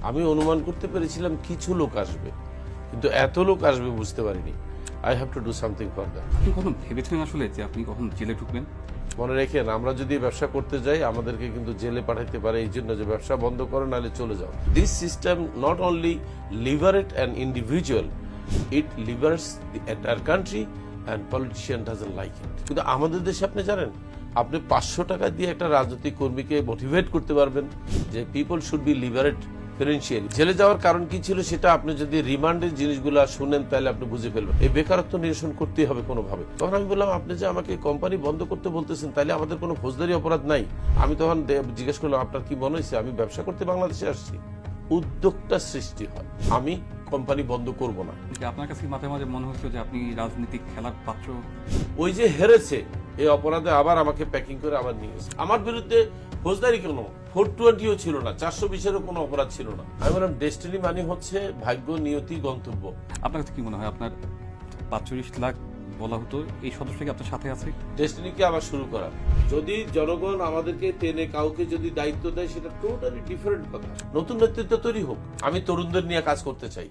আমি অনুমান করতে পেরেছিলাম কিছু লোক আসবে, কিন্তু এত লোক আসবে বুঝতে পারিনি। I have to do something for that. আপনি কখন ভেবেছিলেন আসলে যে আপনি কখন জেলে ঢুকবেন? মনে রেখেন, আমরা যদি ব্যবসা করতে যাই আমাদেরকে কিন্তু জেলে পাঠাইতে পারে, এই জন্য যে ব্যবসা বন্ধ করো নাহলে চলে যাও। This system not only liberate an individual, it liberates the entire country and politician doesn't like it. কিন্তু আমাদের দেশে আপনি জানেন, আপনি 500 টাকা দিয়ে একটা রাজনৈতিক কর্মীকে মোটিভেট করতে পারবেন যে people should be liberate financially. জেলে যাওয়ার কারণ কি ছিল সেটা আপনি যদি রিমান্ডের জিনিসগুলো শুনেন তাহলে আপনি বুঝে ফেলবেন। এই বেকারত্ব নিরসন করতেই হবে কোনোভাবে। তখন আমি বললাম, আপনি যে আমাকে কোম্পানি বন্ধ করতে বলতেছেন তাহলে আমাদের কোনো ফৌজদারি অপরাধ নাই। আমি তখন জিজ্ঞেস করলাম, আপনার কি মনে হয়েছে আমি ব্যবসা করতে বাংলাদেশে আসছি? উদ্যোগটা সৃষ্টি হয়, আমি কোম্পানি বন্ধ করব না। আপনার কাছে মাঝে মাঝে মনে হচ্ছে যে আপনি রাজনীতিক খেলার পাত্র? ওই যে হেরেছে এই অপরাধে আবার আমাকে প্যাকিং করে আবার নিয়ে গেছে। আমার বিরুদ্ধে ফৌজদারি কোনো 420ও ছিল না, 420-এরও কোনো অপরাধ ছিল না। আমি বললাম, ডেস্টিনি মানে হচ্ছে ভাগ্য, নিয়তি, গন্তব্য। আপনার কাছে কি মনে হয় আপনার 45 লাখ বলা হতো, এই সদস্য কি আপনার সাথে আছে? ডেস্টিনিকে আবার শুরু করা। যদি জনগণ আমাদেরকে টেনে কাউকে যদি দায়িত্ব দেয় সেটা টোটালি ডিফারেন্ট কথা। নতুন নেতৃত্ব তৈরি হোক, আমি তরুণদের নিয়ে কাজ করতে চাই।